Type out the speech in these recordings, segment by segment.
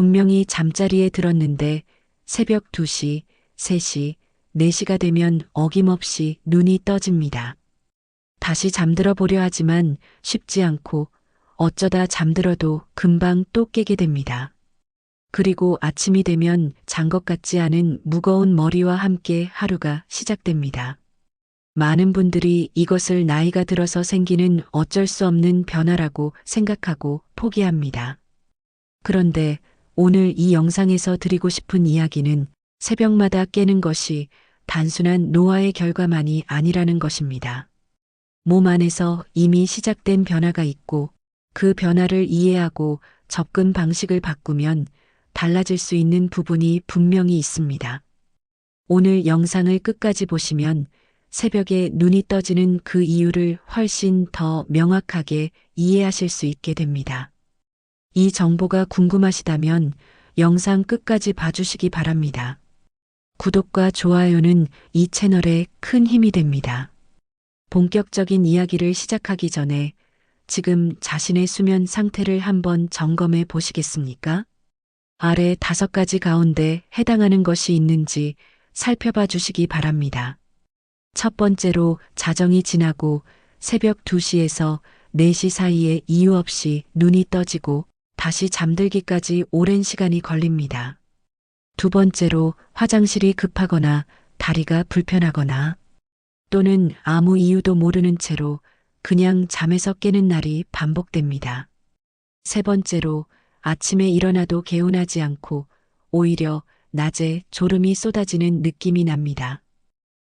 분명히 잠자리에 들었는데 새벽 2시, 3시, 4시가 되면 어김없이 눈이 떠집니다. 다시 잠들어 보려 하지만 쉽지 않고 어쩌다 잠들어도 금방 또 깨게 됩니다. 그리고 아침이 되면 잔 것 같지 않은 무거운 머리와 함께 하루가 시작됩니다. 많은 분들이 이것을 나이가 들어서 생기는 어쩔 수 없는 변화라고 생각하고 포기합니다. 그런데 오늘 이 영상에서 드리고 싶은 이야기는 새벽마다 깨는 것이 단순한 노화의 결과만이 아니라는 것입니다. 몸 안에서 이미 시작된 변화가 있고 그 변화를 이해하고 접근 방식을 바꾸면 달라질 수 있는 부분이 분명히 있습니다. 오늘 영상을 끝까지 보시면 새벽에 눈이 떠지는 그 이유를 훨씬 더 명확하게 이해하실 수 있게 됩니다. 이 정보가 궁금하시다면 영상 끝까지 봐주시기 바랍니다. 구독과 좋아요는 이 채널에 큰 힘이 됩니다. 본격적인 이야기를 시작하기 전에 지금 자신의 수면 상태를 한번 점검해 보시겠습니까? 아래 5가지 가운데 해당하는 것이 있는지 살펴봐 주시기 바랍니다. 첫 번째로 자정이 지나고 새벽 2시에서 4시 사이에 이유 없이 눈이 떠지고 다시 잠들기까지 오랜 시간이 걸립니다. 두 번째로 화장실이 급하거나 다리가 불편하거나 또는 아무 이유도 모르는 채로 그냥 잠에서 깨는 날이 반복됩니다. 세 번째로 아침에 일어나도 개운하지 않고 오히려 낮에 졸음이 쏟아지는 느낌이 납니다.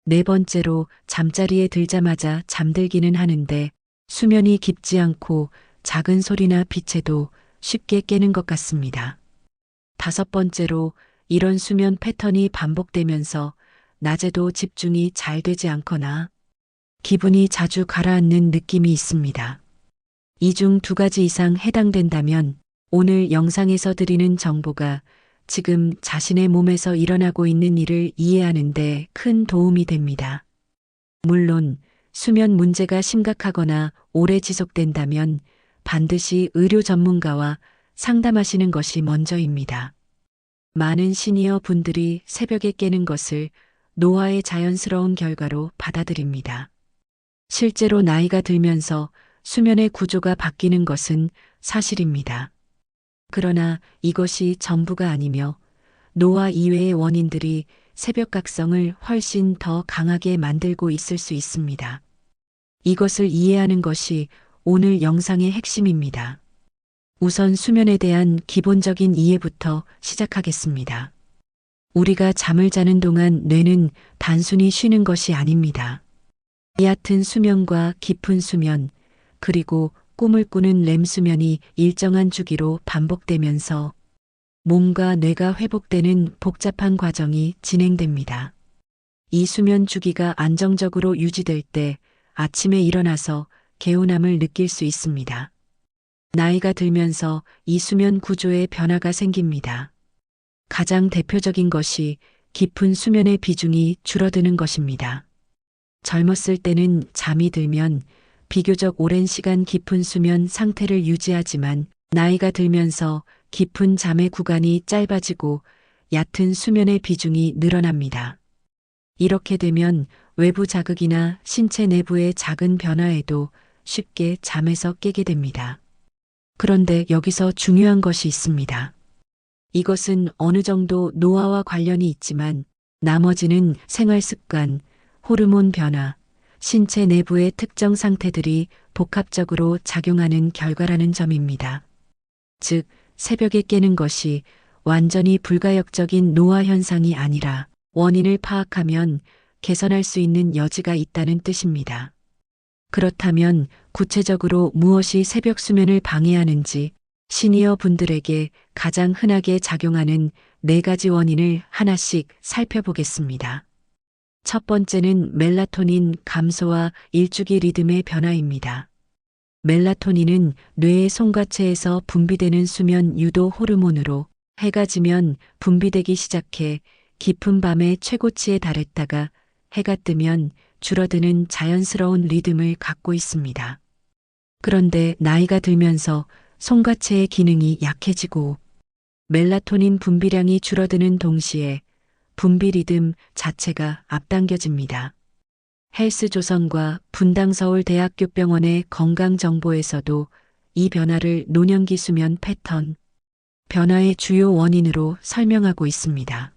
네 번째로 잠자리에 들자마자 잠들기는 하는데 수면이 깊지 않고 작은 소리나 빛에도 쉽게 깨는 것 같습니다. 다섯 번째로 이런 수면 패턴이 반복되면서 낮에도 집중이 잘 되지 않거나 기분이 자주 가라앉는 느낌이 있습니다. 이 중 2가지 이상 해당된다면 오늘 영상에서 드리는 정보가 지금 자신의 몸에서 일어나고 있는 일을 이해하는 데 큰 도움이 됩니다. 물론 수면 문제가 심각하거나 오래 지속된다면 반드시 의료 전문가와 상담하시는 것이 먼저입니다. 많은 시니어 분들이 새벽에 깨는 것을 노화의 자연스러운 결과로 받아들입니다. 실제로 나이가 들면서 수면의 구조가 바뀌는 것은 사실입니다. 그러나 이것이 전부가 아니며 노화 이외의 원인들이 새벽각성을 훨씬 더 강하게 만들고 있을 수 있습니다. 이것을 이해하는 것이 오늘 영상의 핵심입니다. 우선 수면에 대한 기본적인 이해부터 시작하겠습니다. 우리가 잠을 자는 동안 뇌는 단순히 쉬는 것이 아닙니다. 얕은 수면과 깊은 수면, 그리고 꿈을 꾸는 렘 수면이 일정한 주기로 반복되면서 몸과 뇌가 회복되는 복잡한 과정이 진행됩니다. 이 수면 주기가 안정적으로 유지될 때 아침에 일어나서 개운함을 느낄 수 있습니다. 나이가 들면서 이 수면 구조에 변화가 생깁니다. 가장 대표적인 것이 깊은 수면의 비중이 줄어드는 것입니다. 젊었을 때는 잠이 들면 비교적 오랜 시간 깊은 수면 상태를 유지하지만 나이가 들면서 깊은 잠의 구간이 짧아지고 얕은 수면의 비중이 늘어납니다. 이렇게 되면 외부 자극이나 신체 내부의 작은 변화에도 쉽게 잠에서 깨게 됩니다. 그런데 여기서 중요한 것이 있습니다. 이것은 어느 정도 노화와 관련이 있지만 나머지는 생활 습관, 호르몬 변화, 신체 내부의 특정 상태들이 복합적으로 작용하는 결과라는 점입니다. 즉, 새벽에 깨는 것이 완전히 불가역적인 노화 현상이 아니라 원인을 파악하면 개선할 수 있는 여지가 있다는 뜻입니다. 그렇다면 구체적으로 무엇이 새벽 수면을 방해하는지 시니어 분들에게 가장 흔하게 작용하는 4가지 원인을 하나씩 살펴보겠습니다. 첫 번째는 멜라토닌 감소와 일주기 리듬의 변화입니다. 멜라토닌은 뇌의 송과체에서 분비되는 수면 유도 호르몬으로 해가 지면 분비되기 시작해 깊은 밤의 최고치에 달했다가 해가 뜨면 줄어드는 자연스러운 리듬을 갖고 있습니다. 그런데 나이가 들면서 송과체의 기능이 약해지고 멜라토닌 분비량이 줄어드는 동시에 분비 리듬 자체가 앞당겨집니다. 헬스조선과 분당서울대학교병원의 건강정보에서도 이 변화를 노년기 수면 패턴, 변화의 주요 원인으로 설명하고 있습니다.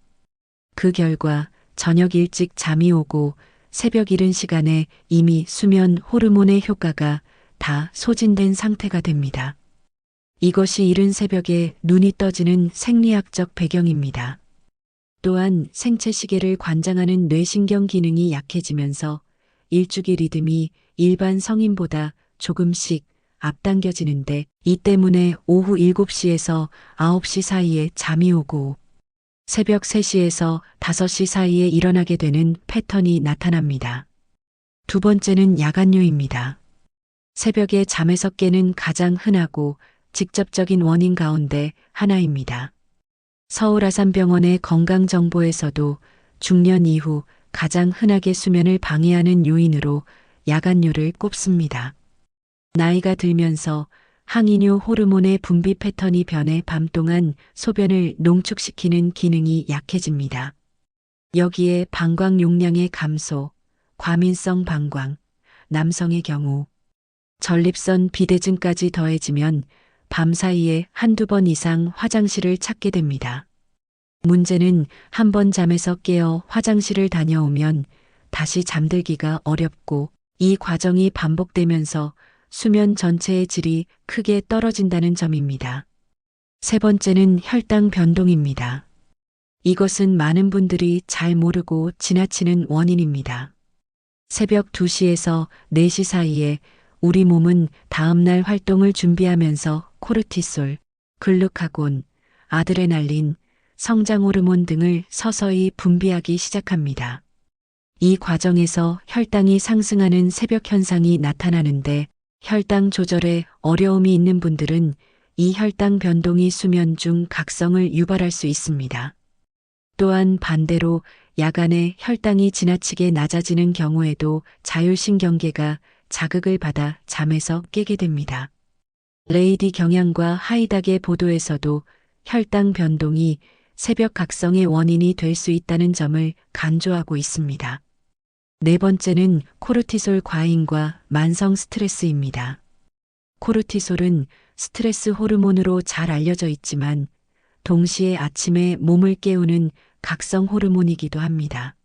그 결과 저녁 일찍 잠이 오고 새벽 이른 시간에 이미 수면 호르몬의 효과가 다 소진된 상태가 됩니다. 이것이 이른 새벽에 눈이 떠지는 생리학적 배경입니다. 또한 생체 시계를 관장하는 뇌신경 기능이 약해지면서 일주기 리듬이 일반 성인보다 조금씩 앞당겨지는데, 이 때문에 오후 7시에서 9시 사이에 잠이 오고 새벽 3시에서 5시 사이에 일어나게 되는 패턴이 나타납니다. 두 번째는 야간뇨입니다. 새벽에 잠에서 깨는 가장 흔하고 직접적인 원인 가운데 하나입니다. 서울아산병원의 건강정보에서도 중년 이후 가장 흔하게 수면을 방해하는 요인으로 야간뇨를 꼽습니다. 나이가 들면서 항이뇨 호르몬의 분비 패턴이 변해 밤 동안 소변을 농축시키는 기능이 약해집니다. 여기에 방광 용량의 감소, 과민성 방광, 남성의 경우 전립선 비대증까지 더해지면 밤사이에 한두 번 이상 화장실을 찾게 됩니다. 문제는 한 번 잠에서 깨어 화장실을 다녀오면 다시 잠들기가 어렵고, 이 과정이 반복되면서 수면 전체의 질이 크게 떨어진다는 점입니다. 세 번째는 혈당 변동입니다. 이것은 많은 분들이 잘 모르고 지나치는 원인입니다. 새벽 2시에서 4시 사이에 우리 몸은 다음날 활동을 준비하면서 코르티솔, 글루카곤, 아드레날린, 성장 호르몬 등을 서서히 분비하기 시작합니다. 이 과정에서 혈당이 상승하는 새벽 현상이 나타나는데, 혈당 조절에 어려움이 있는 분들은 이 혈당 변동이 수면 중 각성을 유발할 수 있습니다. 또한 반대로 야간에 혈당이 지나치게 낮아지는 경우에도 자율신경계가 자극을 받아 잠에서 깨게 됩니다. 레이디 경향과 하이닥의 보도에서도 혈당 변동이 새벽 각성의 원인이 될 수 있다는 점을 강조하고 있습니다. 네 번째는 코르티솔 과잉과 만성 스트레스입니다. 코르티솔은 스트레스 호르몬으로 잘 알려져 있지만 동시에 아침에 몸을 깨우는 각성 호르몬이기도 합니다.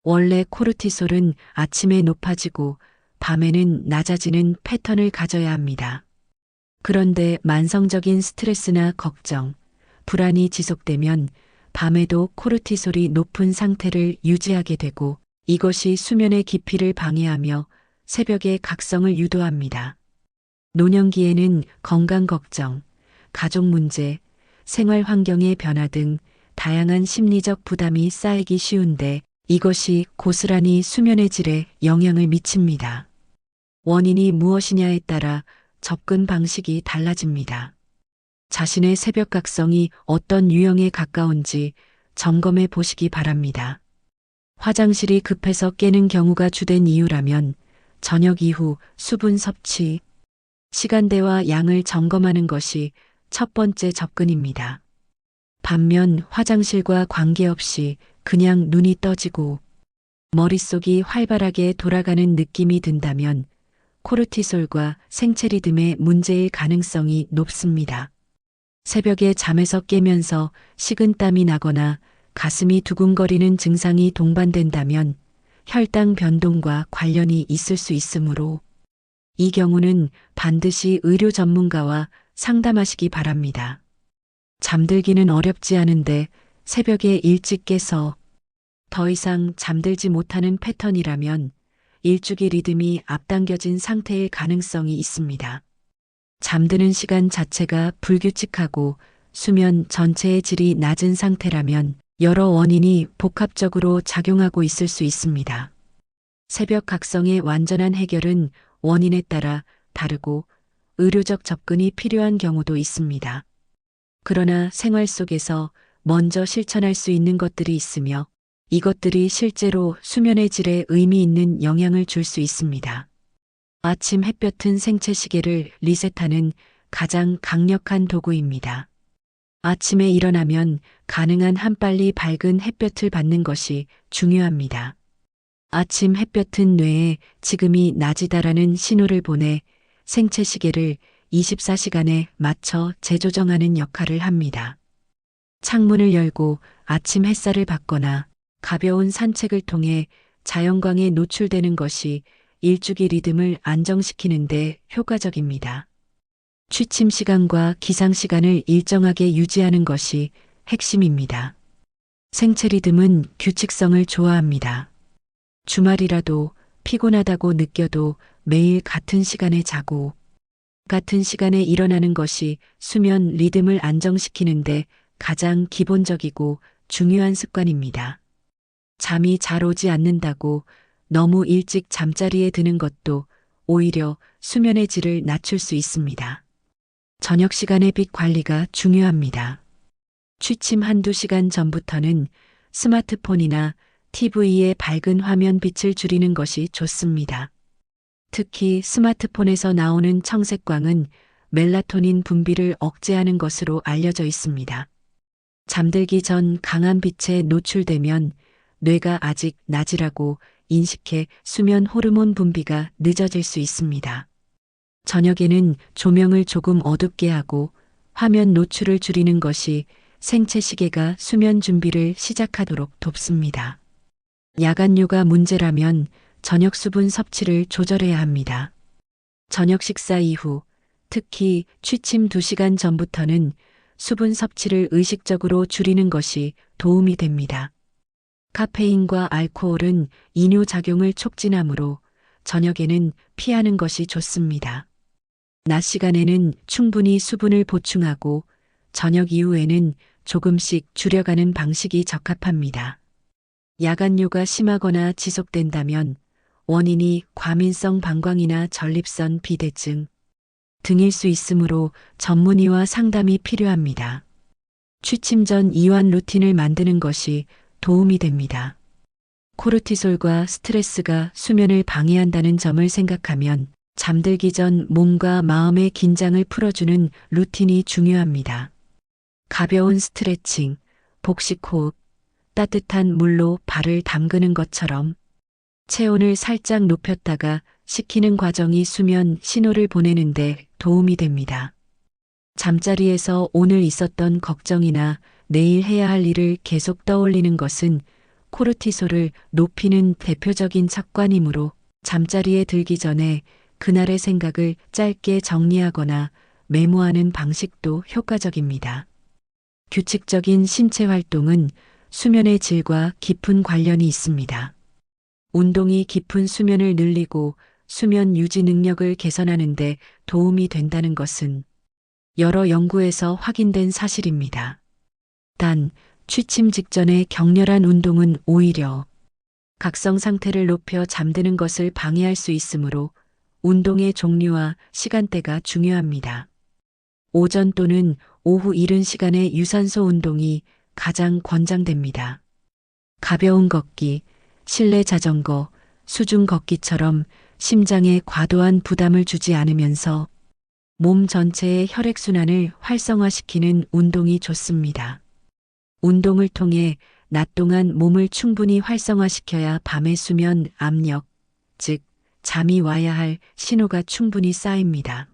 원래 코르티솔은 아침에 높아지고 밤에는 낮아지는 패턴을 가져야 합니다. 그런데 만성적인 스트레스나 걱정, 불안이 지속되면 밤에도 코르티솔이 높은 상태를 유지하게 되고, 이것이 수면의 깊이를 방해하며 새벽의 각성을 유도합니다. 노년기에는 건강 걱정, 가족 문제, 생활 환경의 변화 등 다양한 심리적 부담이 쌓이기 쉬운데, 이것이 고스란히 수면의 질에 영향을 미칩니다. 원인이 무엇이냐에 따라 접근 방식이 달라집니다. 자신의 새벽 각성이 어떤 유형에 가까운지 점검해 보시기 바랍니다. 화장실이 급해서 깨는 경우가 주된 이유라면 저녁 이후 수분 섭취, 시간대와 양을 점검하는 것이 첫 번째 접근입니다. 반면 화장실과 관계없이 그냥 눈이 떠지고 머릿속이 활발하게 돌아가는 느낌이 든다면 코르티솔과 생체 리듬의 문제일 가능성이 높습니다. 새벽에 잠에서 깨면서 식은땀이 나거나 가슴이 두근거리는 증상이 동반된다면 혈당 변동과 관련이 있을 수 있으므로, 이 경우는 반드시 의료 전문가와 상담하시기 바랍니다. 잠들기는 어렵지 않은데 새벽에 일찍 깨서 더 이상 잠들지 못하는 패턴이라면 일주기 리듬이 앞당겨진 상태일 가능성이 있습니다. 잠드는 시간 자체가 불규칙하고 수면 전체의 질이 낮은 상태라면 여러 원인이 복합적으로 작용하고 있을 수 있습니다. 새벽 각성의 완전한 해결은 원인에 따라 다르고 의료적 접근이 필요한 경우도 있습니다. 그러나 생활 속에서 먼저 실천할 수 있는 것들이 있으며, 이것들이 실제로 수면의 질에 의미 있는 영향을 줄 수 있습니다. 아침 햇볕은 생체 시계를 리셋하는 가장 강력한 도구입니다. 아침에 일어나면 가능한 한 빨리 밝은 햇볕을 받는 것이 중요합니다. 아침 햇볕은 뇌에 지금이 낮이다라는 신호를 보내 생체 시계를 24시간에 맞춰 재조정하는 역할을 합니다. 창문을 열고 아침 햇살을 받거나 가벼운 산책을 통해 자연광에 노출되는 것이 일주기 리듬을 안정시키는데 효과적입니다. 취침 시간과 기상 시간을 일정하게 유지하는 것이 핵심입니다. 생체 리듬은 규칙성을 좋아합니다. 주말이라도 피곤하다고 느껴도 매일 같은 시간에 자고 같은 시간에 일어나는 것이 수면 리듬을 안정시키는데 가장 기본적이고 중요한 습관입니다. 잠이 잘 오지 않는다고 너무 일찍 잠자리에 드는 것도 오히려 수면의 질을 낮출 수 있습니다. 저녁 시간의 빛 관리가 중요합니다. 취침 한두 시간 전부터는 스마트폰이나 TV의 밝은 화면 빛을 줄이는 것이 좋습니다. 특히 스마트폰에서 나오는 청색광은 멜라토닌 분비를 억제하는 것으로 알려져 있습니다. 잠들기 전 강한 빛에 노출되면 뇌가 아직 낮이라고 인식해 수면 호르몬 분비가 늦어질 수 있습니다. 저녁에는 조명을 조금 어둡게 하고 화면 노출을 줄이는 것이 생체 시계가 수면 준비를 시작하도록 돕습니다. 야간요가 문제라면 저녁 수분 섭취를 조절해야 합니다. 저녁 식사 이후, 특히 취침 2시간 전부터는 수분 섭취를 의식적으로 줄이는 것이 도움이 됩니다. 카페인과 알코올은 이뇨작용을 촉진하므로 저녁에는 피하는 것이 좋습니다. 낮 시간에는 충분히 수분을 보충하고 저녁 이후에는 조금씩 줄여가는 방식이 적합합니다. 야간요가 심하거나 지속된다면 원인이 과민성 방광이나 전립선 비대증 등일 수 있으므로 전문의와 상담이 필요합니다. 취침 전 이완 루틴을 만드는 것이 도움이 됩니다. 코르티솔과 스트레스가 수면을 방해한다는 점을 생각하면 잠들기 전 몸과 마음의 긴장을 풀어주는 루틴이 중요합니다. 가벼운 스트레칭, 복식 호흡, 따뜻한 물로 발을 담그는 것처럼 체온을 살짝 높였다가 식히는 과정이 수면 신호를 보내는데 도움이 됩니다. 잠자리에서 오늘 있었던 걱정이나 내일 해야 할 일을 계속 떠올리는 것은 코르티솔을 높이는 대표적인 습관이므로 잠자리에 들기 전에 그날의 생각을 짧게 정리하거나 메모하는 방식도 효과적입니다. 규칙적인 신체 활동은 수면의 질과 깊은 관련이 있습니다. 운동이 깊은 수면을 늘리고 수면 유지 능력을 개선하는 데 도움이 된다는 것은 여러 연구에서 확인된 사실입니다. 단, 취침 직전의 격렬한 운동은 오히려 각성 상태를 높여 잠드는 것을 방해할 수 있으므로 운동의 종류와 시간대가 중요합니다. 오전 또는 오후 이른 시간의 유산소 운동이 가장 권장됩니다. 가벼운 걷기, 실내 자전거, 수중 걷기처럼 심장에 과도한 부담을 주지 않으면서 몸 전체의 혈액순환을 활성화시키는 운동이 좋습니다. 운동을 통해 낮 동안 몸을 충분히 활성화시켜야 밤의 수면 압력, 즉 잠이 와야 할 신호가 충분히 쌓입니다.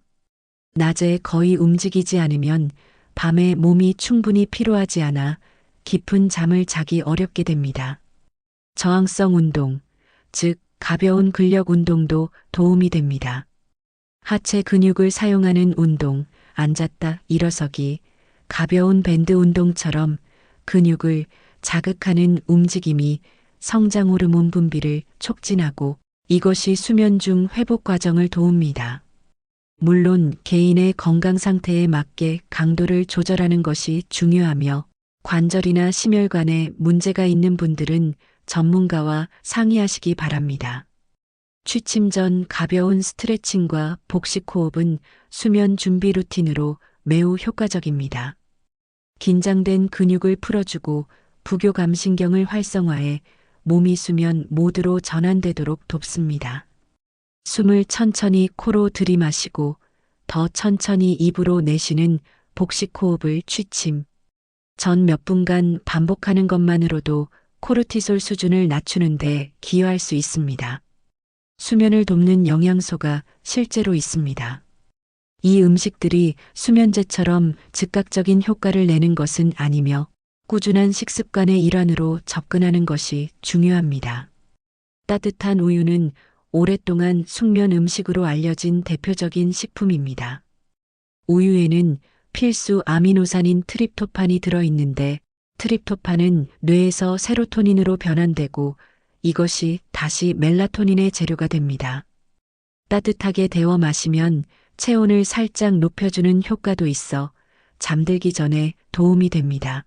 낮에 거의 움직이지 않으면 밤에 몸이 충분히 피로하지 않아 깊은 잠을 자기 어렵게 됩니다. 저항성 운동, 즉 가벼운 근력 운동도 도움이 됩니다. 하체 근육을 사용하는 운동, 앉았다 일어서기, 가벼운 밴드 운동처럼 근육을 자극하는 움직임이 성장 호르몬 분비를 촉진하고 이것이 수면 중 회복 과정을 도웁니다. 물론 개인의 건강 상태에 맞게 강도를 조절하는 것이 중요하며 관절이나 심혈관에 문제가 있는 분들은 전문가와 상의하시기 바랍니다. 취침 전 가벼운 스트레칭과 복식 호흡은 수면 준비 루틴으로 매우 효과적입니다. 긴장된 근육을 풀어주고 부교감신경을 활성화해 몸이 수면 모드로 전환되도록 돕습니다. 숨을 천천히 코로 들이마시고 더 천천히 입으로 내쉬는 복식 호흡을 취침, 전 몇 분간 반복하는 것만으로도 코르티솔 수준을 낮추는데 기여할 수 있습니다. 수면을 돕는 영양소가 실제로 있습니다. 이 음식들이 수면제처럼 즉각적인 효과를 내는 것은 아니며 꾸준한 식습관의 일환으로 접근하는 것이 중요합니다. 따뜻한 우유는 오랫동안 숙면 음식으로 알려진 대표적인 식품입니다. 우유에는 필수 아미노산인 트립토판이 들어있는데 트립토판은 뇌에서 세로토닌으로 변환되고 이것이 다시 멜라토닌의 재료가 됩니다. 따뜻하게 데워 마시면 체온을 살짝 높여주는 효과도 있어 잠들기 전에 도움이 됩니다.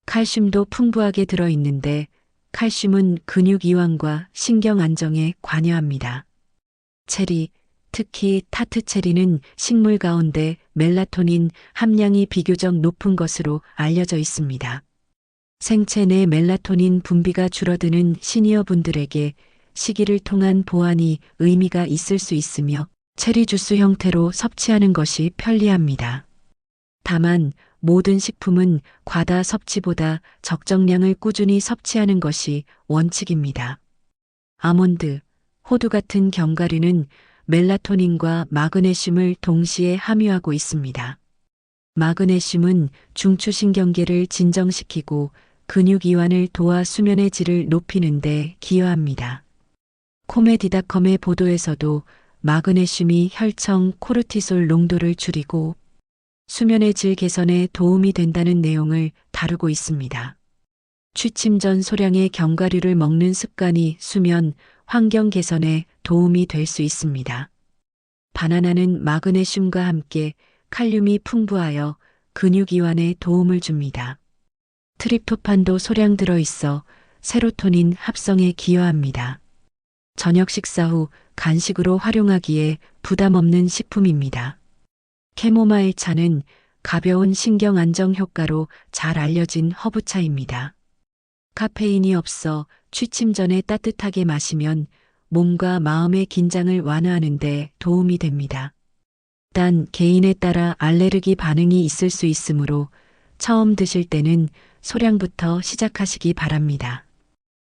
칼슘도 풍부하게 들어있는데 칼슘은 근육 이완과 신경 안정에 관여합니다. 체리, 특히 타트 체리는 식물 가운데 멜라토닌 함량이 비교적 높은 것으로 알려져 있습니다. 생체 내 멜라토닌 분비가 줄어드는 시니어 분들에게 식이를 통한 보완이 의미가 있을 수 있으며 체리 주스 형태로 섭취하는 것이 편리합니다. 다만 모든 식품은 과다 섭취보다 적정량을 꾸준히 섭취하는 것이 원칙입니다. 아몬드, 호두 같은 견과류는 멜라토닌과 마그네슘을 동시에 함유하고 있습니다. 마그네슘은 중추신경계를 진정시키고 근육 이완을 도와 수면의 질을 높이는 데 기여합니다. 코메디닷컴의 보도에서도 마그네슘이 혈청 코르티솔 농도를 줄이고 수면의 질 개선에 도움이 된다는 내용을 다루고 있습니다. 취침 전 소량의 견과류를 먹는 습관이 수면 환경 개선에 도움이 될 수 있습니다. 바나나는 마그네슘과 함께 칼륨이 풍부하여 근육 이완에 도움을 줍니다. 트립토판도 소량 들어있어 세로토닌 합성에 기여합니다. 저녁 식사 후 간식으로 활용하기에 부담 없는 식품입니다. 캐모마일 차는 가벼운 신경 안정 효과로 잘 알려진 허브차입니다. 카페인이 없어 취침 전에 따뜻하게 마시면 몸과 마음의 긴장을 완화하는 데 도움이 됩니다. 단 개인에 따라 알레르기 반응이 있을 수 있으므로 처음 드실 때는 소량부터 시작하시기 바랍니다.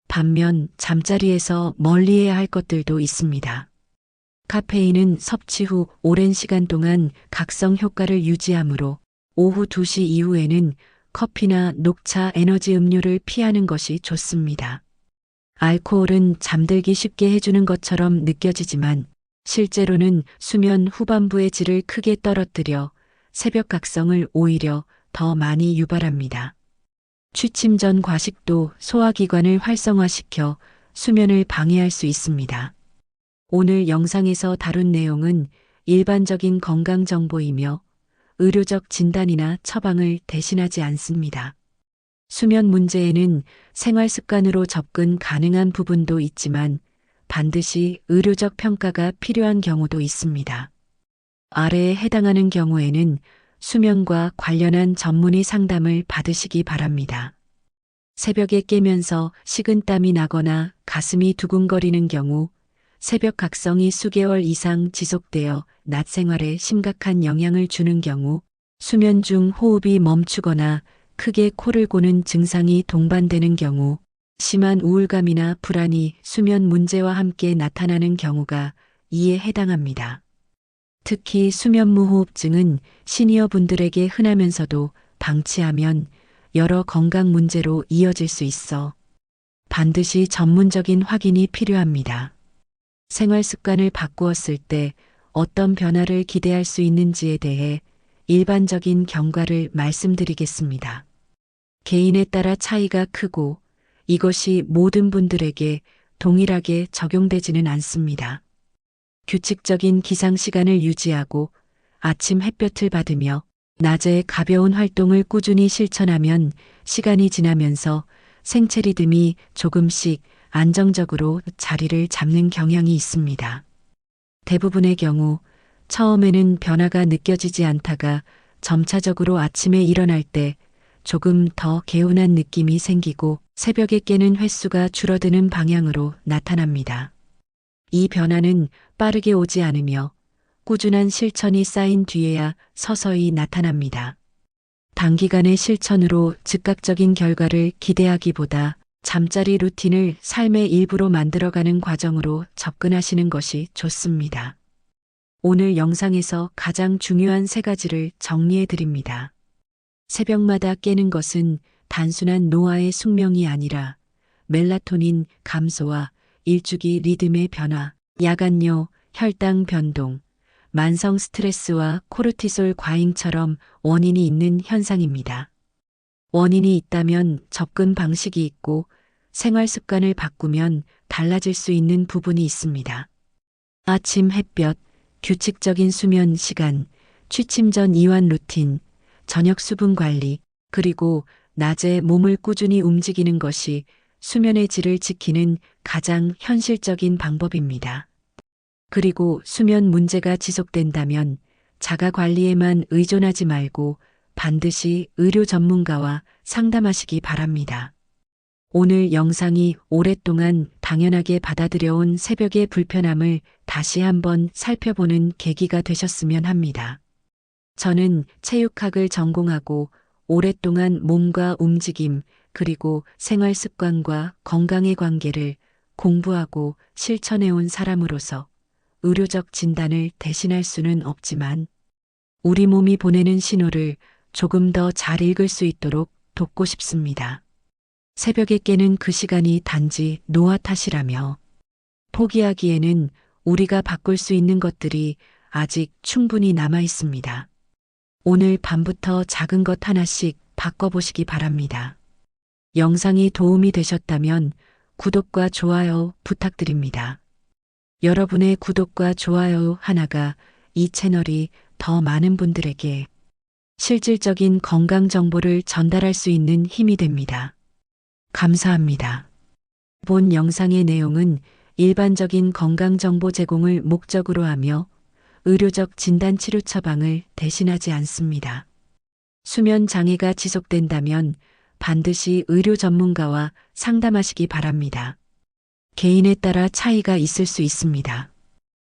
반면 잠자리에서 멀리해야 할 것들도 있습니다. 카페인은 섭취 후 오랜 시간 동안 각성 효과를 유지하므로 오후 2시 이후에는 커피나 녹차 에너지 음료를 피하는 것이 좋습니다. 알코올은 잠들기 쉽게 해주는 것처럼 느껴지지만 실제로는 수면 후반부의 질을 크게 떨어뜨려 새벽 각성을 오히려 더 많이 유발합니다. 취침 전 과식도 소화기관을 활성화시켜 수면을 방해할 수 있습니다. 오늘 영상에서 다룬 내용은 일반적인 건강 정보이며 의료적 진단이나 처방을 대신하지 않습니다. 수면 문제에는 생활 습관으로 접근 가능한 부분도 있지만 반드시 의료적 평가가 필요한 경우도 있습니다. 아래에 해당하는 경우에는 수면과 관련한 전문의 상담을 받으시기 바랍니다. 새벽에 깨면서 식은땀이 나거나 가슴이 두근거리는 경우, 새벽 각성이 수개월 이상 지속되어 낮 생활에 심각한 영향을 주는 경우, 수면 중 호흡이 멈추거나 크게 코를 고는 증상이 동반되는 경우, 심한 우울감이나 불안이 수면 문제와 함께 나타나는 경우가 이에 해당합니다. 특히 수면무호흡증은 시니어 분들에게 흔하면서도 방치하면 여러 건강 문제로 이어질 수 있어 반드시 전문적인 확인이 필요합니다. 생활 습관을 바꾸었을 때 어떤 변화를 기대할 수 있는지에 대해 일반적인 경과를 말씀드리겠습니다. 개인에 따라 차이가 크고 이것이 모든 분들에게 동일하게 적용되지는 않습니다. 규칙적인 기상 시간을 유지하고 아침 햇볕을 받으며 낮에 가벼운 활동을 꾸준히 실천하면 시간이 지나면서 생체 리듬이 조금씩 안정적으로 자리를 잡는 경향이 있습니다. 대부분의 경우 처음에는 변화가 느껴지지 않다가 점차적으로 아침에 일어날 때 조금 더 개운한 느낌이 생기고 새벽에 깨는 횟수가 줄어드는 방향으로 나타납니다. 이 변화는 빠르게 오지 않으며 꾸준한 실천이 쌓인 뒤에야 서서히 나타납니다. 단기간의 실천으로 즉각적인 결과를 기대하기보다 잠자리 루틴을 삶의 일부로 만들어가는 과정으로 접근하시는 것이 좋습니다. 오늘 영상에서 가장 중요한 3가지를 정리해 드립니다. 새벽마다 깨는 것은 단순한 노화의 숙명이 아니라 멜라토닌 감소와 일주기 리듬의 변화, 야간요, 혈당 변동, 만성 스트레스와 코르티솔 과잉처럼 원인이 있는 현상입니다. 원인이 있다면 접근 방식이 있고 생활 습관을 바꾸면 달라질 수 있는 부분이 있습니다. 아침 햇볕, 규칙적인 수면 시간, 취침 전 이완 루틴, 저녁 수분 관리, 그리고 낮에 몸을 꾸준히 움직이는 것이 수면의 질을 지키는 가장 현실적인 방법입니다. 그리고 수면 문제가 지속된다면 자가 관리에만 의존하지 말고 반드시 의료 전문가와 상담하시기 바랍니다. 오늘 영상이 오랫동안 당연하게 받아들여온 새벽의 불편함을 다시 한번 살펴보는 계기가 되셨으면 합니다. 저는 체육학을 전공하고 오랫동안 몸과 움직임 그리고 생활 습관과 건강의 관계를 공부하고 실천해온 사람으로서 의료적 진단을 대신할 수는 없지만 우리 몸이 보내는 신호를 조금 더 잘 읽을 수 있도록 돕고 싶습니다. 새벽에 깨는 그 시간이 단지 노화 탓이라며 포기하기에는 우리가 바꿀 수 있는 것들이 아직 충분히 남아 있습니다. 오늘 밤부터 작은 것 하나씩 바꿔보시기 바랍니다. 영상이 도움이 되셨다면 구독과 좋아요 부탁드립니다. 여러분의 구독과 좋아요 하나가 이 채널이 더 많은 분들에게 실질적인 건강 정보를 전달할 수 있는 힘이 됩니다. 감사합니다. 본 영상의 내용은 일반적인 건강 정보 제공을 목적으로 하며 의료적 진단 치료 처방을 대신하지 않습니다. 수면 장애가 지속된다면 반드시 의료 전문가와 상담하시기 바랍니다. 개인에 따라 차이가 있을 수 있습니다.